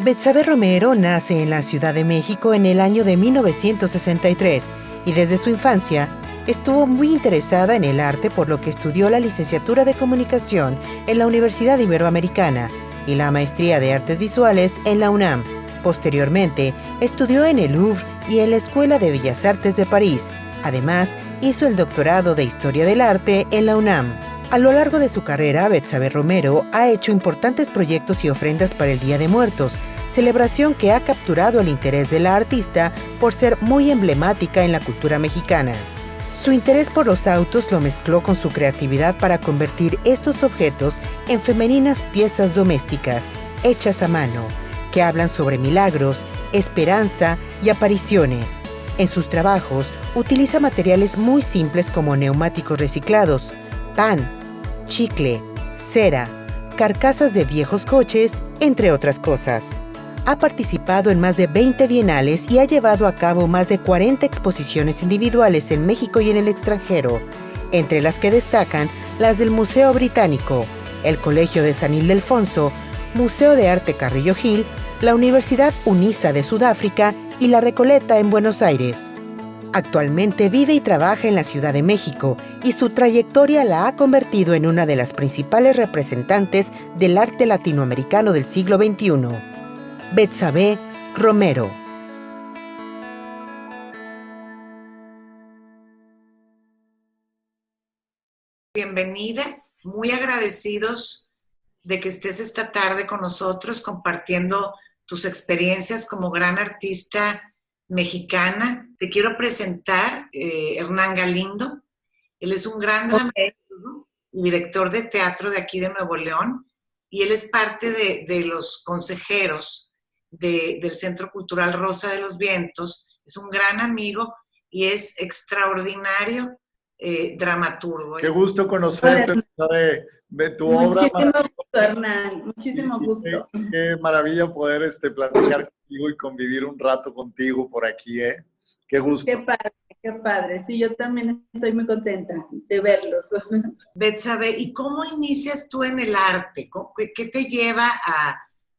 Betsabe Romero nace en la Ciudad de México en el año de 1963 y desde su infancia estuvo muy interesada en el arte, por lo que estudió la licenciatura de Comunicación en la Universidad Iberoamericana y la maestría de Artes Visuales en la UNAM. Posteriormente, estudió en el Louvre y en la Escuela de Bellas Artes de París. Además, hizo el doctorado de Historia del Arte en la UNAM. A lo largo de su carrera, Betsabe Romero ha hecho importantes proyectos y ofrendas para el Día de Muertos, celebración que ha capturado el interés de la artista por ser muy emblemática en la cultura mexicana. Su interés por los autos lo mezcló con su creatividad para convertir estos objetos en femeninas piezas domésticas, hechas a mano, que hablan sobre milagros, esperanza y apariciones. En sus trabajos, utiliza materiales muy simples como neumáticos reciclados, pan, chicle, cera, carcasas de viejos coches, entre otras cosas. Ha participado en más de 20 bienales y ha llevado a cabo más de 40 exposiciones individuales en México y en el extranjero, entre las que destacan las del Museo Británico, el Colegio de San Ildefonso, Museo de Arte Carrillo Gil, la Universidad UNISA de Sudáfrica y La Recoleta en Buenos Aires. Actualmente vive y trabaja en la Ciudad de México y su trayectoria la ha convertido en una de las principales representantes del arte latinoamericano del siglo XXI. Betsabe Romero. Bienvenida, muy agradecidos de que estés esta tarde con nosotros compartiendo tus experiencias como gran artista mexicana. Te quiero presentar Hernán Galindo. Él es un gran dramaturgo y director de teatro de aquí de Nuevo León, y él es parte de los consejeros del Centro Cultural Rosa de los Vientos. Es un gran amigo y es extraordinario dramaturgo. Qué gusto conocerte, de tu obra. Muchísimo gusto, Hernán, muchísimo gusto. Qué maravilla poder platicar contigo y convivir un rato contigo por aquí, ¿eh? Qué gusto. Qué padre. Sí, yo también estoy muy contenta de verlos. Betsabe, ¿y cómo inicias tú en el arte? ¿Qué te lleva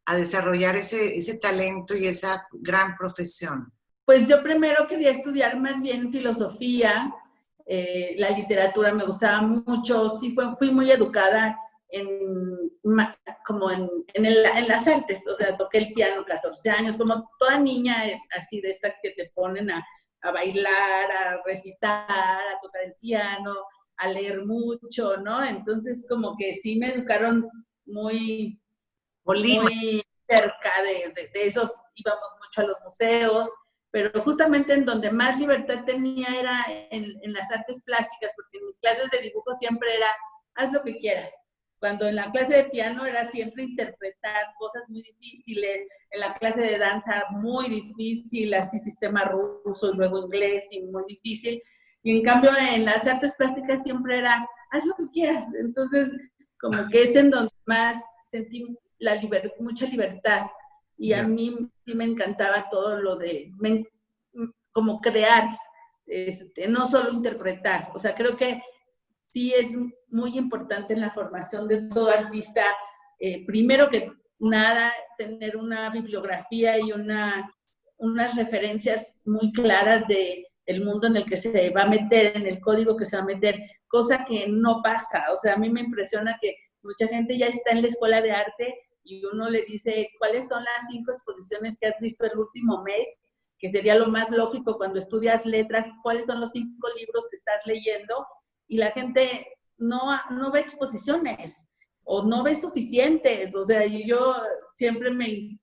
a desarrollar ese talento y esa gran profesión? Pues yo primero quería estudiar más bien filosofía, la literatura me gustaba mucho, sí fui muy educada en las artes, o sea, toqué el piano 14 años, como toda niña así de estas que te ponen a bailar, a recitar, a tocar el piano, a leer mucho, ¿no? Entonces como que sí me educaron muy cerca de eso, íbamos mucho a los museos, pero justamente en donde más libertad tenía era en las artes plásticas, porque en mis clases de dibujo siempre era, haz lo que quieras. Cuando en la clase de piano era siempre interpretar cosas muy difíciles, en la clase de danza muy difícil, así sistema ruso y luego inglés y muy difícil. Y en cambio en las artes plásticas siempre era, haz lo que quieras. Entonces, como que es en donde más sentí mucha libertad. Y a mí sí me encantaba todo lo de, como crear, no solo interpretar. O sea, creo que sí es muy importante en la formación de todo artista, primero que nada, tener una bibliografía y unas referencias muy claras del mundo en el que se va a meter, en el código que se va a meter, cosa que no pasa. O sea, a mí me impresiona que mucha gente ya está en la escuela de arte y uno le dice, ¿cuáles son las 5 exposiciones que has visto el último mes? Que sería lo más lógico cuando estudias letras, ¿cuáles son los 5 libros que estás leyendo? Y la gente no ve exposiciones o no ve suficientes. O sea, yo siempre me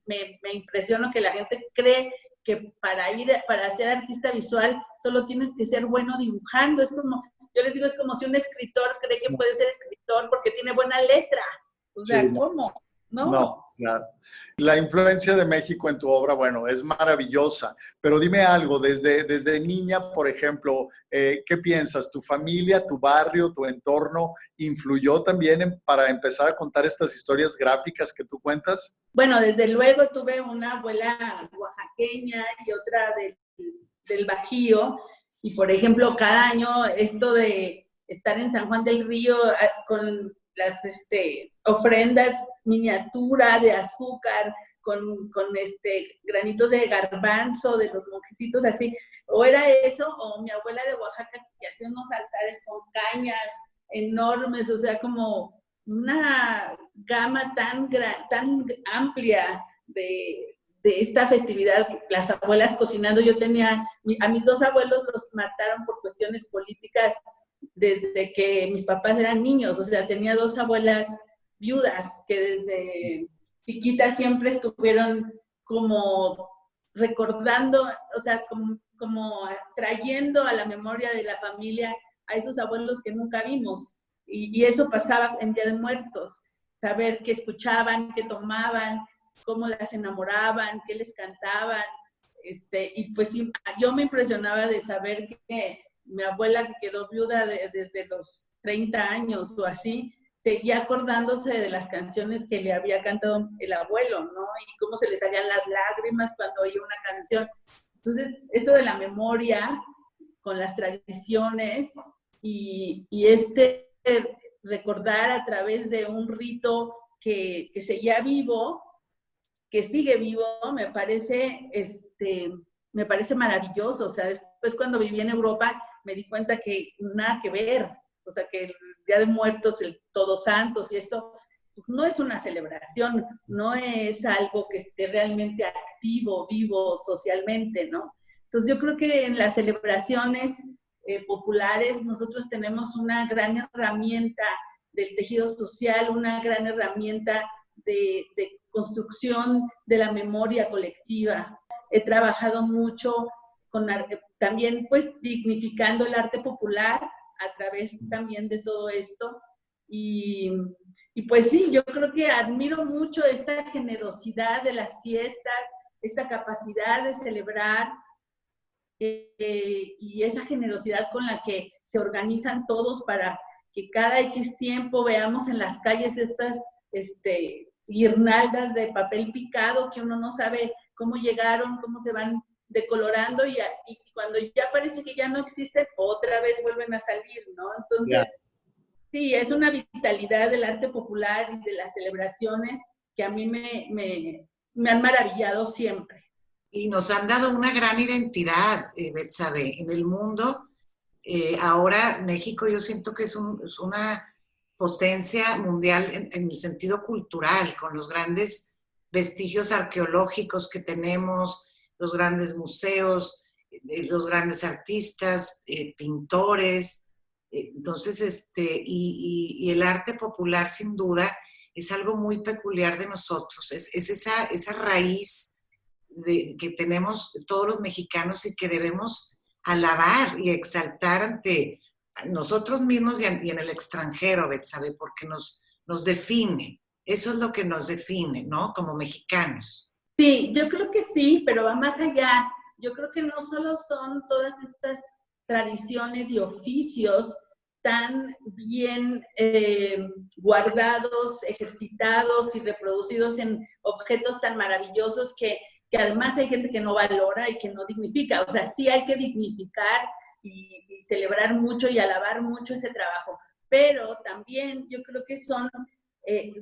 impresiono que la gente cree que para ser artista visual solo tienes que ser bueno dibujando. Es como, yo les digo, es como si un escritor cree que puede ser escritor porque tiene buena letra. O sea, sí, ¿cómo? No, claro. La influencia de México en tu obra, bueno, es maravillosa, pero dime algo, desde niña, por ejemplo, ¿qué piensas? ¿Tu familia, tu barrio, tu entorno influyó también para empezar a contar estas historias gráficas que tú cuentas? Bueno, desde luego tuve una abuela oaxaqueña y otra del Bajío, y por ejemplo, cada año esto de estar en San Juan del Río con las ofrendas miniatura de azúcar granitos de garbanzo, de los monjecitos así, o era eso, o mi abuela de Oaxaca que hacía unos altares con cañas enormes, o sea, como una gama tan amplia de esta festividad, las abuelas cocinando. Yo tenía, a mis dos abuelos los mataron por cuestiones políticas desde que mis papás eran niños, o sea, tenía dos abuelas viudas que desde chiquitas siempre estuvieron como recordando, o sea, como trayendo a la memoria de la familia a esos abuelos que nunca vimos. Y eso pasaba en Día de Muertos, saber qué escuchaban, qué tomaban, cómo las enamoraban, qué les cantaban. Y pues sí, yo me impresionaba de saber que mi abuela, que quedó viuda desde los 30 años o así, seguía acordándose de las canciones que le había cantado el abuelo, ¿no? Y cómo se le salían las lágrimas cuando oía una canción. Entonces, eso de la memoria con las tradiciones y recordar a través de un rito que seguía vivo, que sigue vivo, me parece maravilloso. O sea, después cuando viví en Europa me di cuenta que nada que ver, o sea, que el Día de Muertos, el Todos Santos y esto, pues no es una celebración, no es algo que esté realmente activo, vivo socialmente, ¿no? Entonces yo creo que en las celebraciones populares nosotros tenemos una gran herramienta del tejido social, una gran herramienta de construcción de la memoria colectiva. He trabajado mucho también pues dignificando el arte popular a través también de todo esto. Y pues sí, yo creo que admiro mucho esta generosidad de las fiestas, esta capacidad de celebrar y esa generosidad con la que se organizan todos para que cada X tiempo veamos en las calles estas guirnaldas de papel picado que uno no sabe cómo llegaron, cómo se van decolorando y cuando ya parece que ya no existen, otra vez vuelven a salir, ¿no? Entonces, sí, es una vitalidad del arte popular y de las celebraciones que a mí me han maravillado siempre. Y nos han dado una gran identidad, Betsabe, en el mundo. Ahora México yo siento que es una potencia mundial en el sentido cultural, con los grandes vestigios arqueológicos que tenemos, los grandes museos, los grandes artistas, pintores. Entonces, y el arte popular sin duda es algo muy peculiar de nosotros, es esa raíz que tenemos todos los mexicanos y que debemos alabar y exaltar ante nosotros mismos y en el extranjero, Betsabe, porque nos define. Eso es lo que nos define, ¿no? Como mexicanos. Sí, yo creo que sí, pero va más allá. Yo creo que no solo son todas estas tradiciones y oficios tan bien guardados, ejercitados y reproducidos en objetos tan maravillosos que además hay gente que no valora y que no dignifica. O sea, sí hay que dignificar y celebrar mucho y alabar mucho ese trabajo, pero también yo creo que son,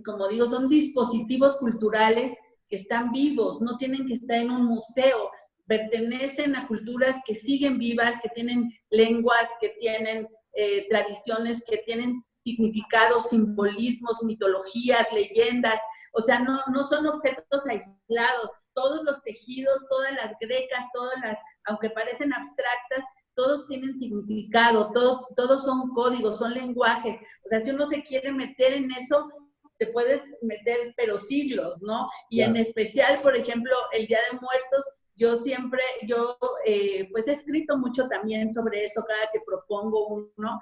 como digo, son dispositivos culturales que están vivos, no tienen que estar en un museo, pertenecen a culturas que siguen vivas, que tienen lenguas, que tienen tradiciones, que tienen significados, simbolismos, mitologías, leyendas. O sea, no son objetos aislados. Todos los tejidos, todas las grecas, aunque parecen abstractas, todos tienen significado, todos son códigos, son lenguajes. O sea, si uno se quiere meter en eso, te puedes meter, pero siglos, ¿no? Y en especial, por ejemplo, el Día de Muertos, pues he escrito mucho también sobre eso cada que propongo uno.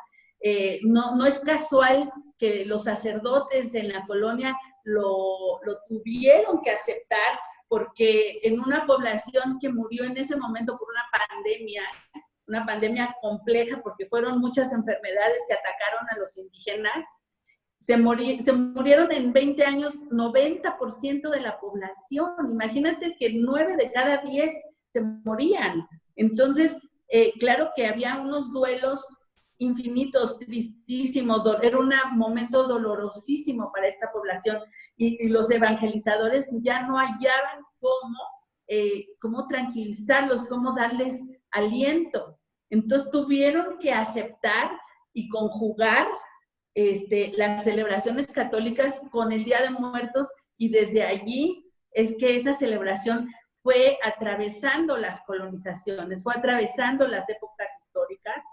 No es casual que los sacerdotes en la colonia lo tuvieron que aceptar, porque en una población que murió en ese momento por una pandemia compleja, porque fueron muchas enfermedades que atacaron a los indígenas, se murieron en 20 años 90% de la población. Imagínate que 9 de cada 10 se morían. Entonces, claro que había unos duelos infinitos, tristísimos, era un momento dolorosísimo para esta población y los evangelizadores ya no hallaban cómo tranquilizarlos, cómo darles aliento. Entonces tuvieron que aceptar y conjugar las celebraciones católicas con el Día de Muertos, y desde allí es que esa celebración fue atravesando las colonizaciones, fue atravesando las épocas históricas,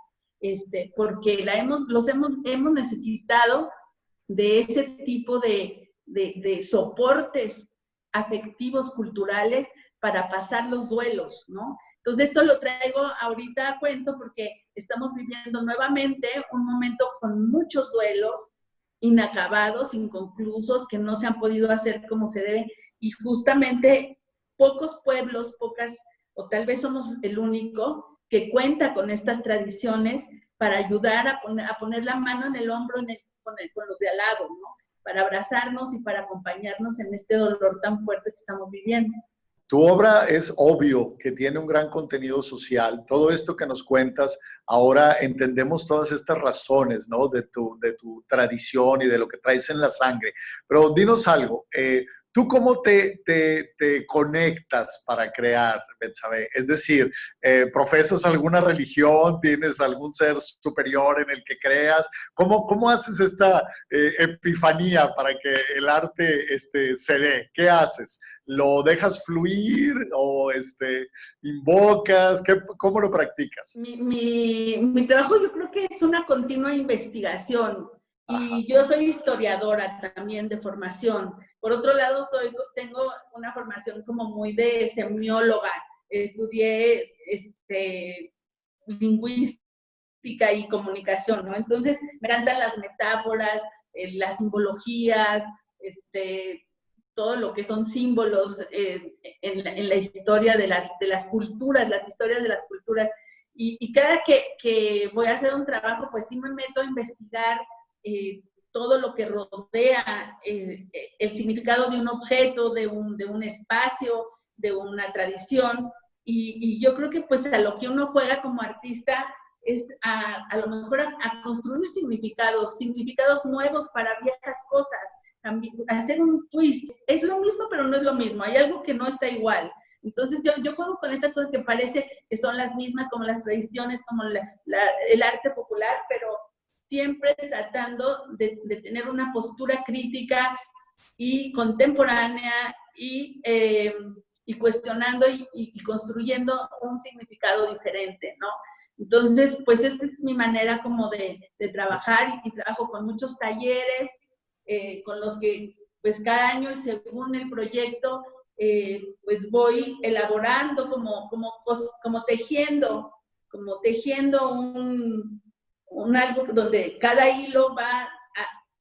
porque hemos necesitado de ese tipo de soportes afectivos, culturales, para pasar los duelos, ¿no? Entonces esto lo traigo ahorita a cuento porque estamos viviendo nuevamente un momento con muchos duelos inacabados, inconclusos, que no se han podido hacer como se debe, y justamente pocos pueblos, o tal vez somos el único, que cuenta con estas tradiciones para ayudar a poner la mano en el hombro con los de al lado, ¿no? Para abrazarnos y para acompañarnos en este dolor tan fuerte que estamos viviendo. Tu obra es obvio que tiene un gran contenido social. Todo esto que nos cuentas, ahora entendemos todas estas razones, ¿no? De tu tradición y de lo que traes en la sangre. Pero dinos algo, ¿tú cómo te conectas para crear, Betsabe? Es decir, ¿profesas alguna religión? ¿Tienes algún ser superior en el que creas? ¿Cómo haces esta epifanía para que el arte se dé? ¿Qué haces? ¿Lo dejas fluir o invocas? ¿Cómo lo practicas? Mi trabajo yo creo que es una continua investigación. Y yo soy historiadora también de formación. Por otro lado, tengo una formación como muy de semióloga. Estudié lingüística y comunicación, ¿no? Entonces, me encantan las metáforas, las simbologías, todo lo que son símbolos en la historia de las culturas, las historias de las culturas. Y cada que voy a hacer un trabajo, pues sí me meto a investigar todo lo que rodea el significado de un objeto, de un espacio, de una tradición. Y yo creo que pues a lo que uno juega como artista es a lo mejor a construir significados nuevos para viejas cosas, hacer un twist. Es lo mismo, pero no es lo mismo. Hay algo que no está igual. Entonces yo juego con estas cosas que parece que son las mismas, como las tradiciones, como el arte popular, pero siempre tratando de tener una postura crítica y contemporánea y cuestionando y construyendo un significado diferente, ¿no? Entonces, pues esta es mi manera como de trabajar, y trabajo con muchos talleres, con los que pues cada año y según el proyecto pues voy elaborando como tejiendo un algo donde cada hilo va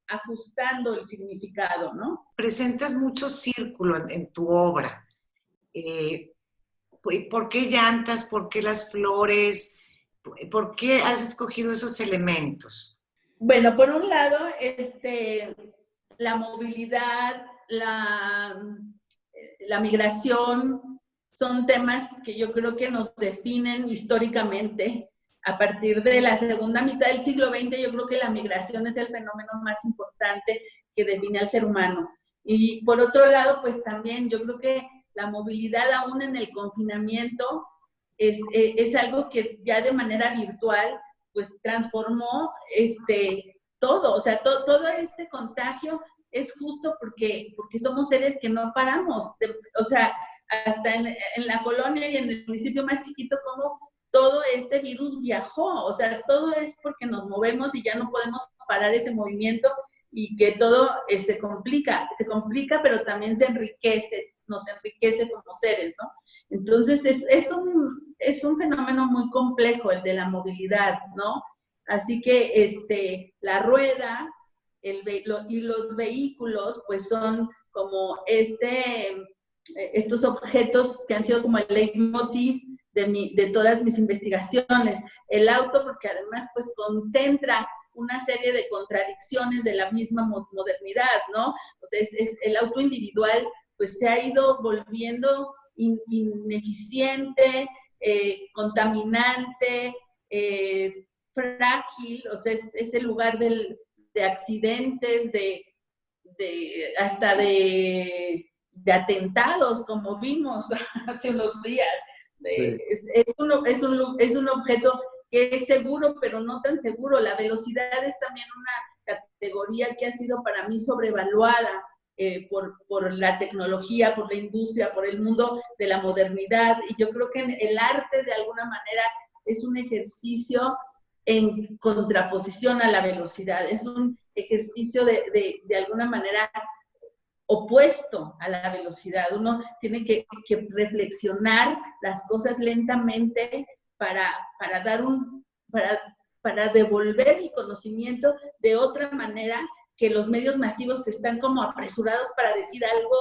ajustando el significado, ¿no? Presentas mucho círculo en tu obra. ¿Por qué llantas? ¿Por qué las flores? ¿Por qué has escogido esos elementos? Bueno, por un lado, la movilidad, la migración, son temas que yo creo que nos definen históricamente. A partir de la segunda mitad del siglo XX, yo creo que la migración es el fenómeno más importante que define al ser humano. Y por otro lado, pues también yo creo que la movilidad aún en el confinamiento es algo que ya de manera virtual pues transformó todo, o sea, todo este contagio es justo porque somos seres que no paramos, o sea, hasta en la colonia y en el municipio más chiquito, como todo este virus viajó, o sea, todo es porque nos movemos y ya no podemos parar ese movimiento, y que todo se complica, pero también nos enriquece como seres, ¿no? Entonces, es un fenómeno muy complejo el de la movilidad, ¿no? Así que la rueda y los vehículos, pues son como estos objetos que han sido como el leitmotiv de todas mis investigaciones. El auto, porque además pues concentra una serie de contradicciones de la misma modernidad, ¿no? O sea, el auto individual pues se ha ido volviendo ineficiente, contaminante, frágil, o sea, es el lugar de accidentes, hasta de atentados, como vimos hace unos días. Sí. Es un objeto que es seguro, pero no tan seguro. La velocidad es también una categoría que ha sido para mí sobrevaluada por la tecnología, por la industria, por el mundo de la modernidad. Y yo creo que el arte, de alguna manera, es un ejercicio en contraposición a la velocidad. Es un ejercicio de alguna manera opuesto a la velocidad. Uno tiene que reflexionar las cosas lentamente para devolver el conocimiento de otra manera que los medios masivos que están como apresurados para decir algo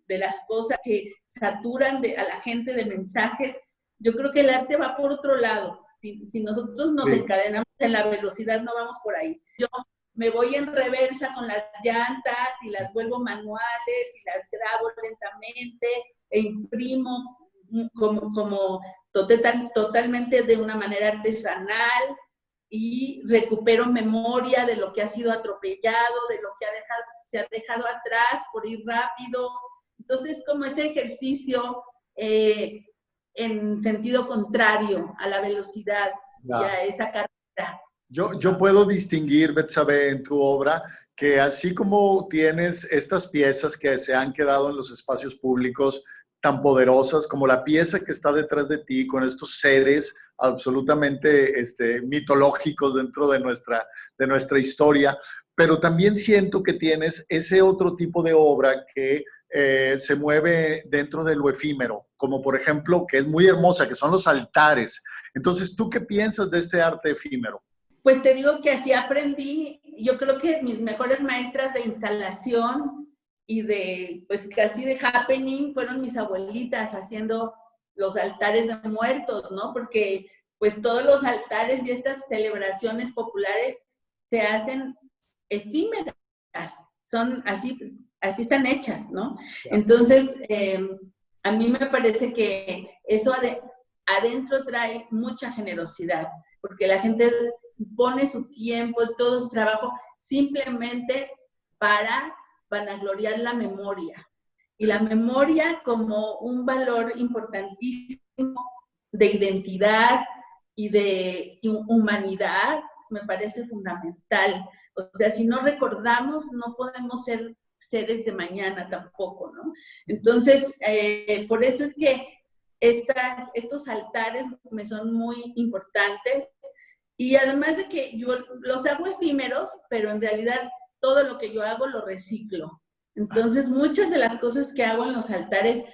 de las cosas, que saturan a la gente de mensajes. Yo creo que el arte va por otro lado. Si nosotros nos encadenamos en la velocidad, no vamos por ahí. Yo me voy en reversa con las llantas y las vuelvo manuales y las grabo lentamente e imprimo como totalmente de una manera artesanal, y recupero memoria de lo que ha sido atropellado, de lo que se ha dejado atrás por ir rápido. Entonces, como ese ejercicio en sentido contrario a la velocidad y a esa carrera. Yo puedo distinguir, Betsabe, en tu obra, que así como tienes estas piezas que se han quedado en los espacios públicos tan poderosas, como la pieza que está detrás de ti, con estos seres absolutamente mitológicos dentro de nuestra historia, pero también siento que tienes ese otro tipo de obra que se mueve dentro de lo efímero, como por ejemplo, que es muy hermosa, que son los altares. Entonces, ¿tú qué piensas de este arte efímero? Pues te digo que así aprendí. Yo creo que mis mejores maestras de instalación y pues casi de happening fueron mis abuelitas haciendo los altares de muertos, ¿no? Porque pues todos los altares y estas celebraciones populares se hacen efímeras, son así están hechas, ¿no? Entonces, a mí me parece que eso adentro trae mucha generosidad, porque la gente pone su tiempo, todo su trabajo, simplemente para vanagloriar la memoria. Y la memoria como un valor importantísimo de identidad y de humanidad, me parece fundamental. O sea, si no recordamos, no podemos ser seres de mañana tampoco, ¿no? Entonces, por eso es que estos altares me son muy importantes. Y además de que yo los hago efímeros, pero en realidad todo lo que yo hago lo reciclo. Entonces, muchas de las cosas que hago en los altares,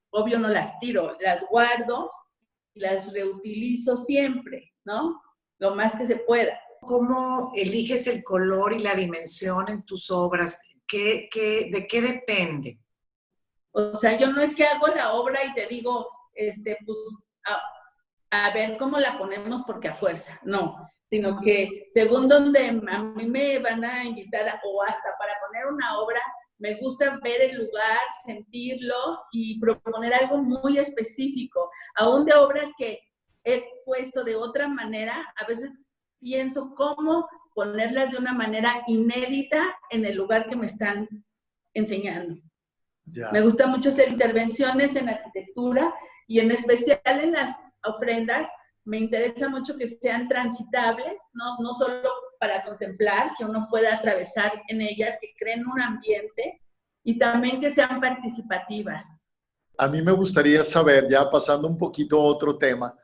obvio no las tiro, las guardo y las reutilizo siempre, ¿no? Lo más que se pueda. ¿Cómo eliges el color y la dimensión en tus obras? ¿De qué depende? O sea, yo no es que hago la obra y te digo, pues, a ver cómo la ponemos porque a fuerza, no, sino que según donde a mí me van a invitar o hasta para poner una obra, me gusta ver el lugar, sentirlo y proponer algo muy específico. Aún de obras que he puesto de otra manera, a veces pienso cómo ponerlas de una manera inédita en el lugar que me están enseñando. Ya. Me gusta mucho hacer intervenciones en arquitectura y en especial en las ofrendas. Me interesa mucho que sean transitables, no solo para contemplar, que uno pueda atravesar en ellas, que creen un ambiente y también que sean participativas. A mí me gustaría saber, ya pasando un poquito a otro tema,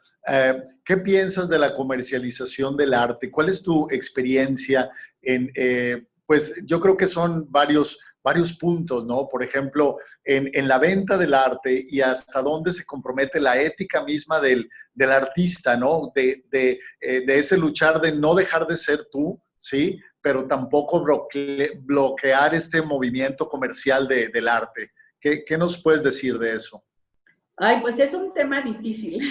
¿qué piensas de la comercialización del arte? ¿Cuál es tu experiencia pues yo creo que son varios puntos, ¿no? Por ejemplo, en la venta del arte y hasta dónde se compromete la ética misma del artista, ¿no? De ese luchar de no dejar de ser tú, ¿sí? Pero tampoco bloquear este movimiento comercial del arte. ¿Qué nos puedes decir de eso? Ay, pues es un tema difícil,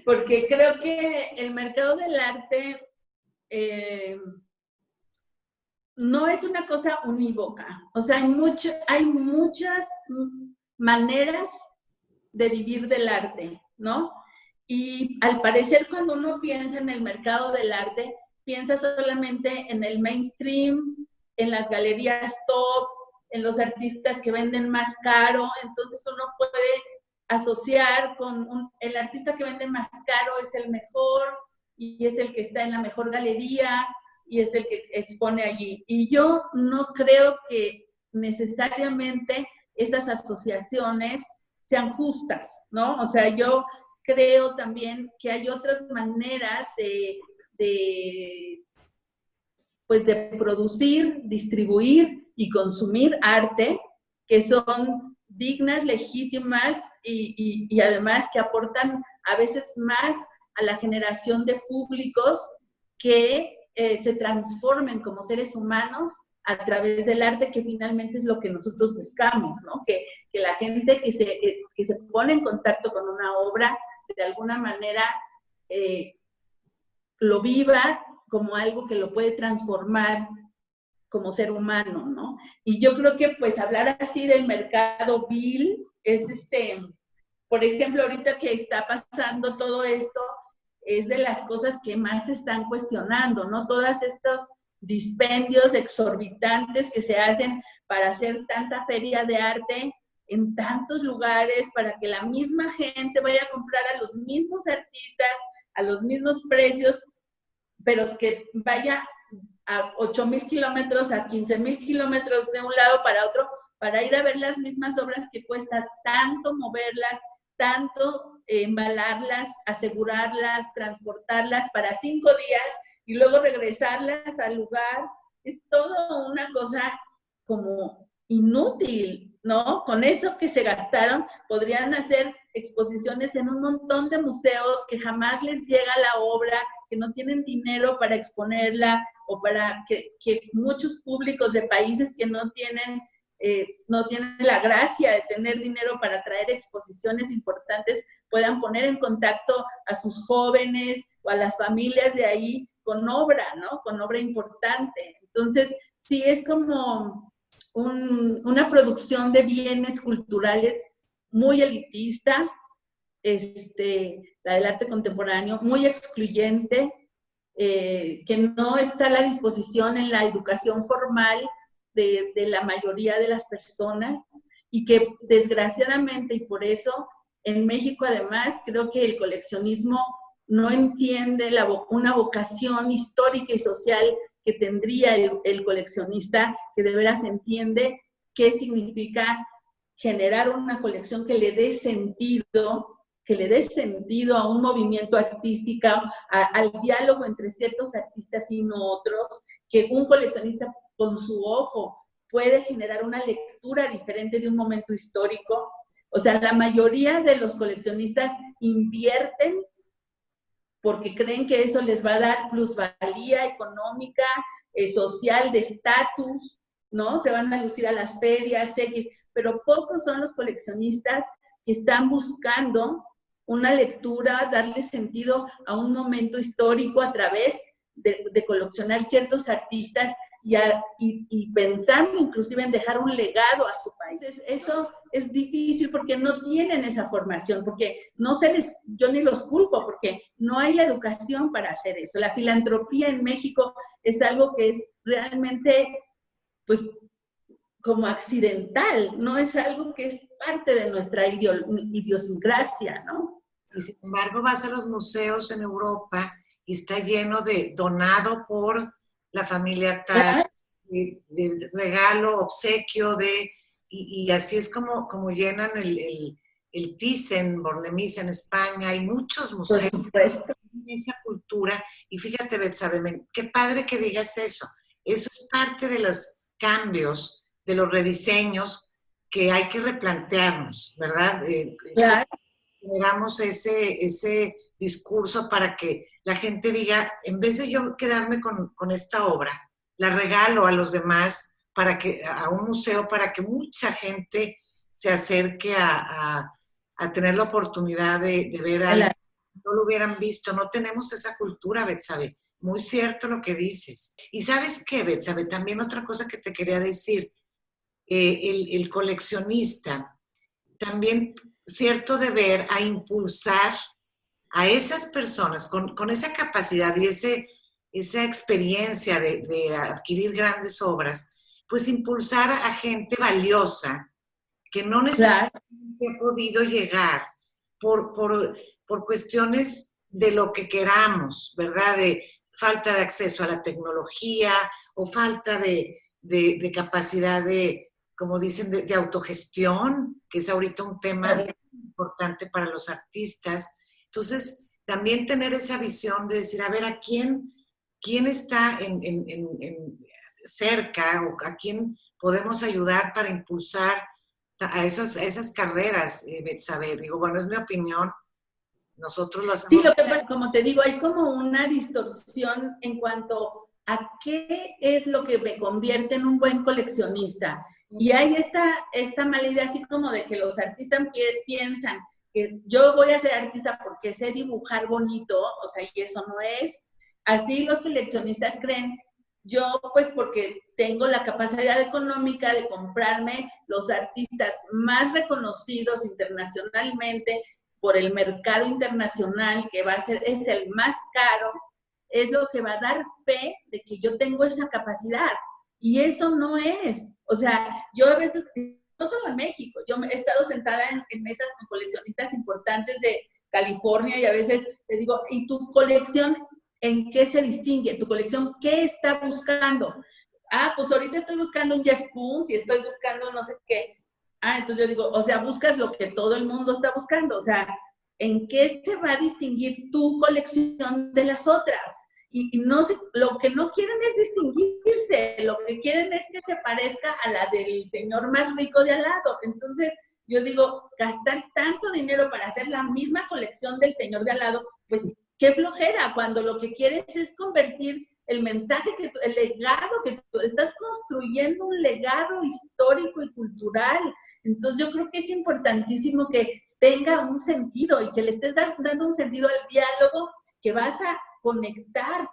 porque creo que el mercado del arte no es una cosa unívoca. O sea, hay muchas maneras de vivir del arte, ¿no? Y al parecer cuando uno piensa en el mercado del arte, piensa solamente en el mainstream, en las galerías top, en los artistas que venden más caro. Entonces uno puede asociar con el artista que vende más caro es el mejor y es el que está en la mejor galería y es el que expone allí. Y yo no creo que necesariamente esas asociaciones sean justas, ¿no? O sea, yo creo también que hay otras maneras pues de producir, distribuir y consumir arte que son dignas, legítimas y además que aportan a veces más a la generación de públicos que se transformen como seres humanos a través del arte, que finalmente es lo que nosotros buscamos, ¿no? Que la gente que se pone en contacto con una obra, de alguna manera lo viva como algo que lo puede transformar como ser humano, ¿no? Y yo creo que pues hablar así del mercado vil es por ejemplo, ahorita que está pasando todo esto, es de las cosas que más se están cuestionando, ¿no? Todos estos dispendios exorbitantes que se hacen para hacer tanta feria de arte en tantos lugares, para que la misma gente vaya a comprar a los mismos artistas, a los mismos precios, pero que vaya a 8,000 kilómetros, a 15,000 kilómetros de un lado para otro, para ir a ver las mismas obras que cuesta tanto moverlas, tanto embalarlas, asegurarlas, transportarlas para 5 días y luego regresarlas al lugar. Es todo una cosa como inútil, ¿no? Con eso que se gastaron, podrían hacer exposiciones en un montón de museos que jamás les llega la obra, que no tienen dinero para exponerla, o para que muchos públicos de países que no tienen la gracia de tener dinero para traer exposiciones importantes, puedan poner en contacto a sus jóvenes o a las familias de ahí con obra, ¿no? Con obra importante. Entonces, sí es como una producción de bienes culturales muy elitista, la del arte contemporáneo, muy excluyente, que no está a la disposición en la educación formal de la mayoría de las personas, y que desgraciadamente, y por eso en México además creo que el coleccionismo no entiende una vocación histórica y social que tendría el coleccionista, que de veras entiende qué significa generar una colección que le dé sentido a un movimiento artístico, al diálogo entre ciertos artistas y no otros, que un coleccionista con su ojo puede generar una lectura diferente de un momento histórico. O sea, la mayoría de los coleccionistas invierten porque creen que eso les va a dar plusvalía económica, social, de estatus, ¿no? Se van a lucir a las ferias, X, pero pocos son los coleccionistas que están buscando una lectura, darle sentido a un momento histórico a través de coleccionar ciertos artistas y pensando inclusive en dejar un legado a su país. Eso es difícil porque no tienen esa formación, porque yo ni los culpo, porque no hay la educación para hacer eso. La filantropía en México es algo que es realmente, pues, como accidental, no es algo que es parte de nuestra idiosincrasia, ¿no? Y sin embargo vas a los museos en Europa y está lleno de donado por la familia tal, de regalo, obsequio, y así es como llenan el Thyssen-Bornemisza en España. Hay muchos museos de esa cultura. Y fíjate, Betsabe, qué padre que digas eso. Eso es parte de los cambios, de los rediseños que hay que replantearnos, ¿verdad? Claro. Generamos ese discurso para que la gente diga, en vez de yo quedarme con esta obra, la regalo a los demás, a un museo, para que mucha gente se acerque a tener la oportunidad de ver algo que no lo hubieran visto. No tenemos esa cultura, Betsabe. Muy cierto lo que dices. Y ¿sabes qué, Betsabe? También otra cosa que te quería decir, el coleccionista, también cierto deber a impulsar a esas personas con esa capacidad y esa experiencia de adquirir grandes obras, pues impulsar a gente valiosa que no necesariamente ha podido llegar por cuestiones de lo que queramos, ¿verdad? De falta de acceso a la tecnología o falta de capacidad de, como dicen, de autogestión, que es ahorita un tema importante para los artistas. Entonces, también tener esa visión de decir, a ver, ¿a quién está cerca o a quién podemos ayudar para impulsar a esas carreras, Betsabe? Digo, bueno, es mi opinión, nosotros lo hacemos. Sí, lo que pasa, como te digo, hay como una distorsión en cuanto a qué es lo que me convierte en un buen coleccionista. Y hay esta mala idea así como de que los artistas piensan que yo voy a ser artista porque sé dibujar bonito, o sea, y eso no es. Así los coleccionistas creen. Yo, pues, porque tengo la capacidad económica de comprarme los artistas más reconocidos internacionalmente por el mercado internacional, que es el más caro, es lo que va a dar fe de que yo tengo esa capacidad. Y eso no es. O sea, yo a veces, no solo en México, yo he estado sentada en mesas con coleccionistas importantes de California y a veces te digo, ¿y tu colección en qué se distingue? ¿Tu colección qué está buscando? Ah, pues ahorita estoy buscando un Jeff Koons y estoy buscando no sé qué. Ah, entonces yo digo, o sea, buscas lo que todo el mundo está buscando. O sea, ¿en qué se va a distinguir tu colección de las otras? Y no sé, lo que no quieren es distinguirse, lo que quieren es que se parezca a la del señor más rico de al lado. Entonces, yo digo, gastar tanto dinero para hacer la misma colección del señor de al lado, pues qué flojera, cuando lo que quieres es convertir el mensaje, el legado que tú estás construyendo, un legado histórico y cultural. Entonces yo creo que es importantísimo que tenga un sentido y que le estés dando un sentido al diálogo que vas a conectar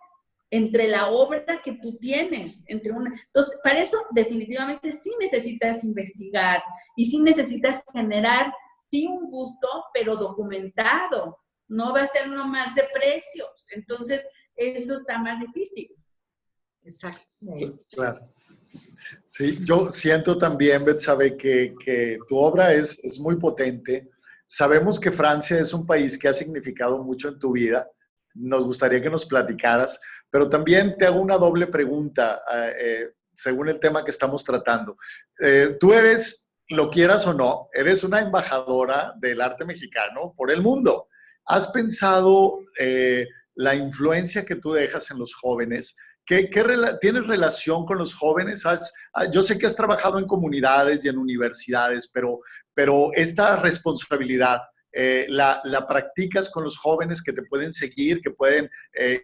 entre la obra que tú tienes, Entonces, para eso definitivamente sí necesitas investigar y sí necesitas generar, sí, un gusto, pero documentado. No va a ser nomás de precios. Entonces, eso está más difícil. Exacto. Claro. Sí, yo siento también, Betsabe, que tu obra es muy potente. Sabemos que Francia es un país que ha significado mucho en tu vida. Nos gustaría que nos platicaras, pero también te hago una doble pregunta según el tema que estamos tratando. Tú eres, lo quieras o no, eres una embajadora del arte mexicano por el mundo. ¿Has pensado la influencia que tú dejas en los jóvenes? ¿Tienes relación con los jóvenes? Yo sé que has trabajado en comunidades y en universidades, pero esta responsabilidad, ¿la practicas con los jóvenes que te pueden seguir, que pueden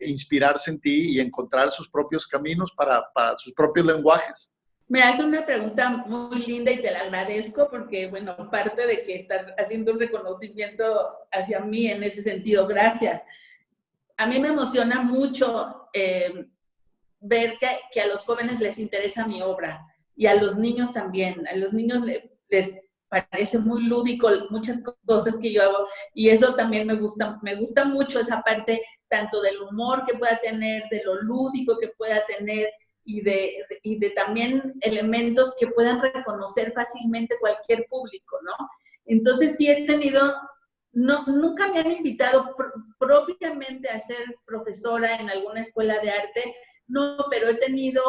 inspirarse en ti y encontrar sus propios caminos para sus propios lenguajes? Me hace una pregunta muy linda y te la agradezco porque, bueno, parte de que estás haciendo un reconocimiento hacia mí en ese sentido, gracias. A mí me emociona mucho ver que a los jóvenes les interesa mi obra y a los niños también. A los niños les parece muy lúdico muchas cosas que yo hago y eso también me gusta mucho esa parte tanto del humor que pueda tener, de lo lúdico que pueda tener y de también elementos que puedan reconocer fácilmente cualquier público, ¿no? Entonces sí he tenido, nunca me han invitado propiamente a ser profesora en alguna escuela de arte, no, pero he tenido,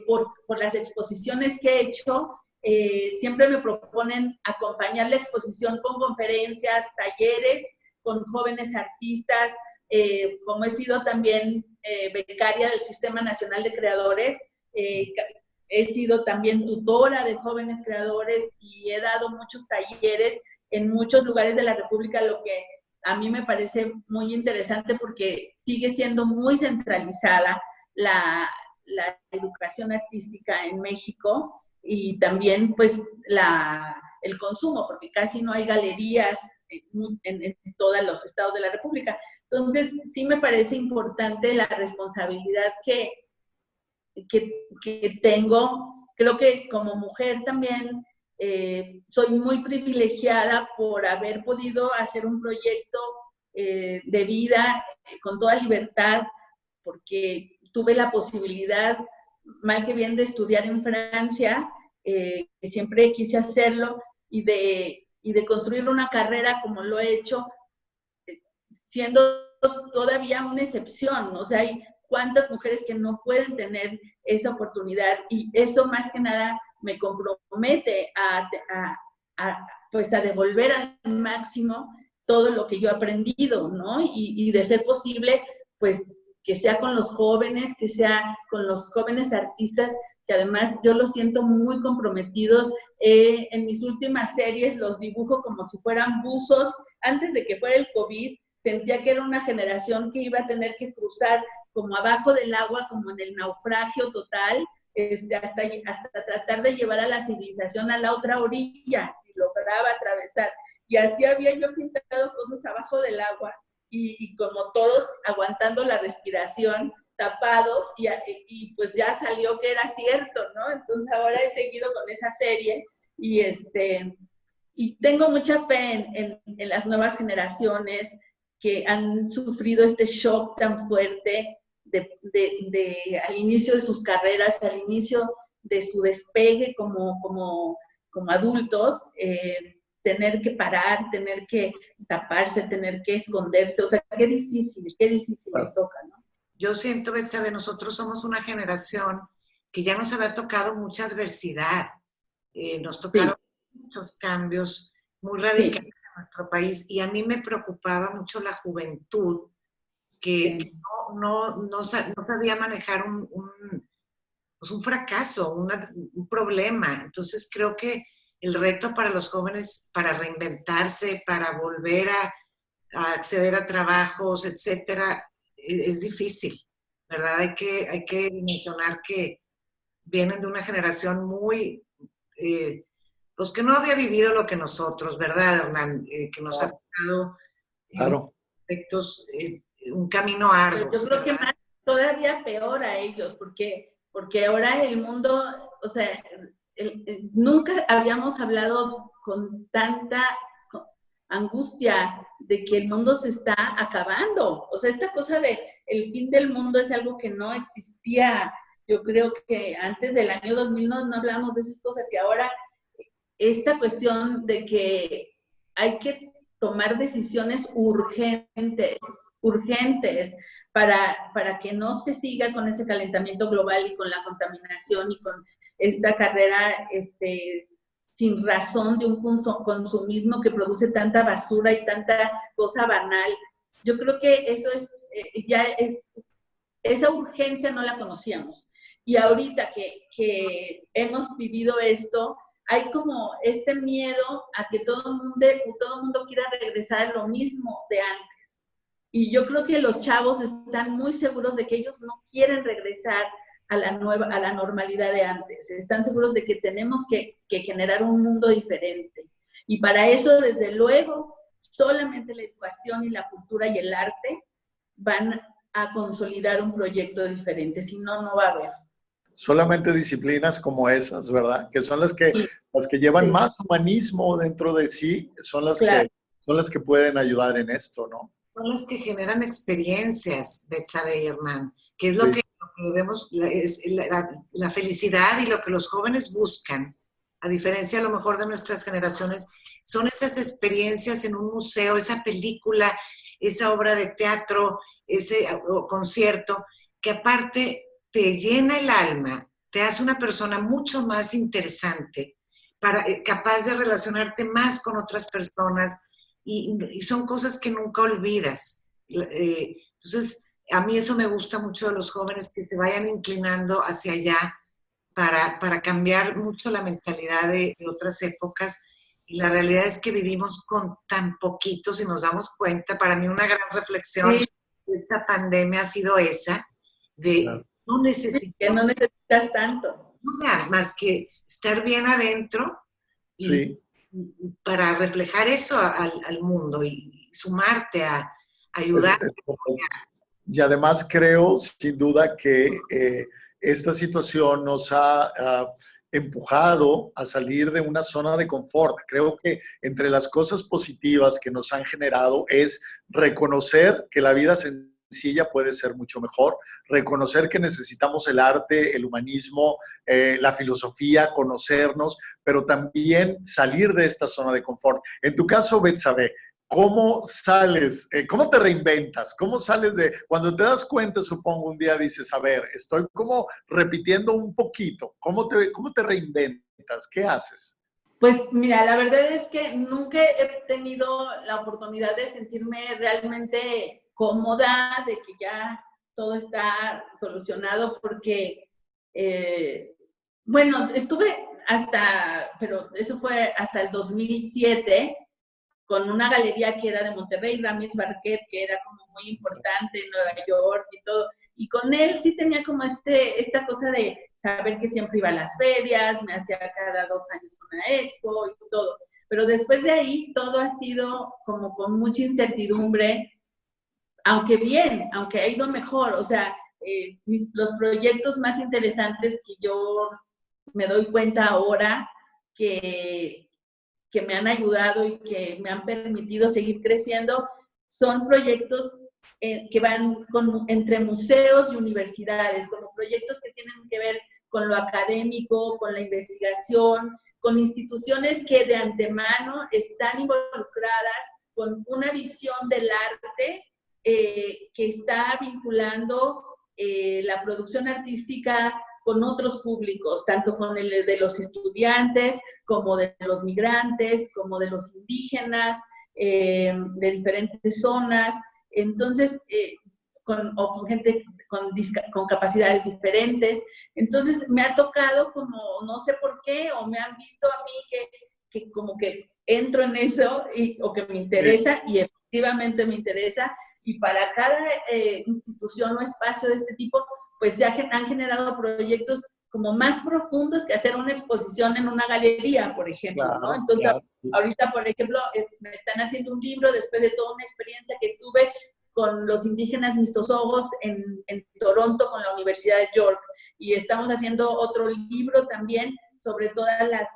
por las exposiciones que he hecho, siempre me proponen acompañar la exposición con conferencias, talleres, con jóvenes artistas, como he sido también becaria del Sistema Nacional de Creadores, he sido también tutora de jóvenes creadores y he dado muchos talleres en muchos lugares de la República, lo que a mí me parece muy interesante porque sigue siendo muy centralizada la educación artística en México y también pues el consumo, porque casi no hay galerías en todos los estados de la República. Entonces, sí me parece importante la responsabilidad que tengo. Creo que como mujer también soy muy privilegiada por haber podido hacer un proyecto de vida con toda libertad, porque tuve la posibilidad, mal que bien, de estudiar en Francia, que siempre quise hacerlo, y de construir una carrera como lo he hecho, siendo todavía una excepción. O sea, hay cuántas mujeres que no pueden tener esa oportunidad, y eso más que nada me compromete pues a devolver al máximo todo lo que yo he aprendido, ¿no? Y de ser posible, pues que sea con los jóvenes, que sea con los jóvenes artistas, que además yo los siento muy comprometidos. En mis últimas series los dibujo como si fueran buzos. Antes de que fuera el COVID, sentía que era una generación que iba a tener que cruzar como abajo del agua, como en el naufragio total, hasta tratar de llevar a la civilización a la otra orilla, si lograba atravesar. Y así había yo pintado cosas abajo del agua, y como todos aguantando la respiración, tapados, y pues ya salió que era cierto, ¿no? Entonces ahora he seguido con esa serie, y tengo mucha fe en las nuevas generaciones que han sufrido este shock tan fuerte al inicio de sus carreras, al inicio de su despegue como adultos, tener que parar, tener que taparse, tener que esconderse. O sea, qué difícil les toca, ¿no? Yo siento, Betsabe, nosotros somos una generación que ya nos había tocado mucha adversidad. Nos tocaron muchos cambios muy radicales en nuestro país, y a mí me preocupaba mucho la juventud que no sabía manejar pues un fracaso, un problema. Entonces creo que el reto para los jóvenes, para reinventarse, para volver a acceder a trabajos, etcétera, es difícil, ¿verdad? Hay que mencionar que vienen de una generación muy, pues que no había vivido lo que nosotros, ¿verdad, Hernán? Que nos ha tocado aspectos, un camino arduo. Pero yo creo que más, todavía peor a ellos, porque ahora el mundo, o sea, nunca habíamos hablado con tanta angustia de que el mundo se está acabando. O sea, esta cosa de el fin del mundo es algo que no existía. Yo creo que antes del año 2000 no hablábamos de esas cosas, y ahora esta cuestión de que hay que tomar decisiones urgentes para que no se siga con ese calentamiento global y con la contaminación y con esta carrera sin razón de un consumismo que produce tanta basura y tanta cosa banal. Yo creo que eso esa urgencia no la conocíamos. Y ahorita que hemos vivido esto, hay como este miedo a que todo el mundo quiera regresar a lo mismo de antes. Y yo creo que los chavos están muy seguros de que ellos no quieren regresar a la normalidad de antes. Están seguros de que tenemos que generar un mundo diferente. Y para eso, desde luego, solamente la educación y la cultura y el arte van a consolidar un proyecto diferente. Si no, no va a haber. Solamente disciplinas como esas, ¿verdad? Que son las que llevan más humanismo dentro de sí, son las que pueden ayudar en esto, ¿no? Son las que generan experiencias, Betsabe y Hernán, que es lo que debemos, la felicidad y lo que los jóvenes buscan, a diferencia a lo mejor de nuestras generaciones, son esas experiencias en un museo, esa película, esa obra de teatro, ese concierto, que aparte te llena el alma, te hace una persona mucho más interesante, capaz de relacionarte más con otras personas, y son cosas que nunca olvidas. Entonces, a mí eso me gusta mucho de los jóvenes, que se vayan inclinando hacia allá para cambiar mucho la mentalidad de otras épocas. Y la realidad es que vivimos con tan poquito, si nos damos cuenta. Para mí una gran reflexión de esta pandemia ha sido esa, de no necesitas tanto. Nada más que estar bien adentro y para reflejar eso al mundo y sumarte a ayudar. Y además creo, sin duda, que esta situación nos ha empujado a salir de una zona de confort. Creo que entre las cosas positivas que nos han generado es reconocer que la vida sencilla puede ser mucho mejor, reconocer que necesitamos el arte, el humanismo, la filosofía, conocernos, pero también salir de esta zona de confort. En tu caso, Betsabe, ¿cómo sales? ¿Cómo te reinventas? ¿Cómo sales de, cuando te das cuenta, supongo, un día dices, a ver, estoy como repitiendo un poquito? ¿Cómo te reinventas? ¿Qué haces? Pues mira, la verdad es que nunca he tenido la oportunidad de sentirme realmente cómoda, de que ya todo está solucionado, porque, bueno, estuve pero eso fue hasta el 2007, con una galería que era de Monterrey, Ramis Barquet, que era como muy importante en Nueva York y todo. Y con él sí tenía como esta cosa de saber que siempre iba a las ferias, me hacía cada 2 años una expo y todo. Pero después de ahí todo ha sido como con mucha incertidumbre, aunque bien, aunque ha ido mejor. O sea, los proyectos más interesantes que yo me doy cuenta ahora que me han ayudado y que me han permitido seguir creciendo, son proyectos que van entre museos y universidades, como proyectos que tienen que ver con lo académico, con la investigación, con instituciones que de antemano están involucradas con una visión del arte que está vinculando la producción artística con otros públicos, tanto con el de los estudiantes, como de los migrantes, como de los indígenas, de diferentes zonas. Entonces, o con gente con capacidades diferentes. Entonces, me ha tocado como, no sé por qué, o me han visto a mí que como que entro en eso, o que me interesa, y efectivamente me interesa, y para cada institución o espacio de este tipo, pues ya han generado proyectos como más profundos que hacer una exposición en una galería, por ejemplo, Claro, ¿no? Entonces, claro. ahorita, por ejemplo, me están haciendo un libro después de toda una experiencia que tuve con los indígenas misosogos en Toronto con la Universidad de York, y estamos haciendo otro libro también sobre todas las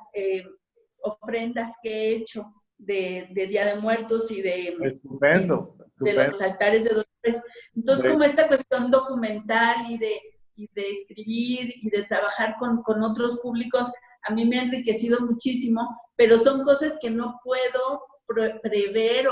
ofrendas que he hecho de Día de Muertos y Estupendo, de los altares de Dolores. Entonces, como esta cuestión documental y de escribir y de trabajar con otros públicos, a mí me ha enriquecido muchísimo, pero son cosas que no puedo prever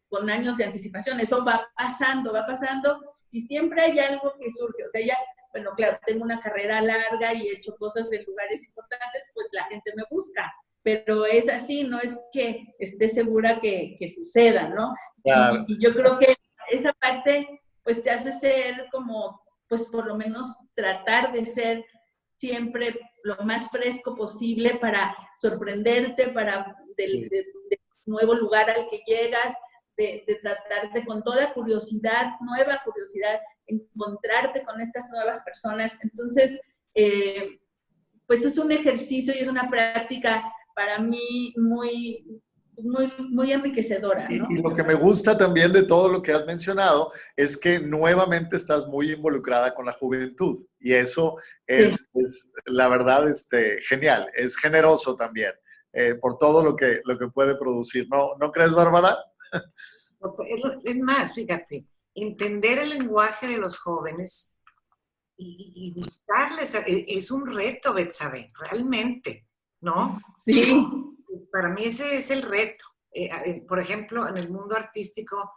con años de anticipación. Eso va pasando, y siempre hay algo que surge. O sea, ya, bueno, claro, tengo una carrera larga y he hecho cosas en lugares importantes, pues la gente me busca. Pero es así, no es que esté segura que suceda, ¿no? Claro. Y yo creo que esa parte, pues te hace ser como, pues por lo menos tratar de ser siempre lo más fresco posible para sorprenderte, para del nuevo lugar al que llegas, de tratarte con toda curiosidad, nueva curiosidad, encontrarte con estas nuevas personas. Entonces, pues es un ejercicio y es una práctica para mí muy enriquecedora, ¿no? Y lo que me gusta también de todo lo que has mencionado es que nuevamente estás muy involucrada con la juventud, y eso es la verdad, genial, es generoso también por todo lo que puede producir. ¿No crees, Bárbara? Es más, fíjate, entender el lenguaje de los jóvenes y gustarles es un reto, Betsabe, realmente, ¿no? Sí. Pues para mí ese es el reto. Por ejemplo, en el mundo artístico,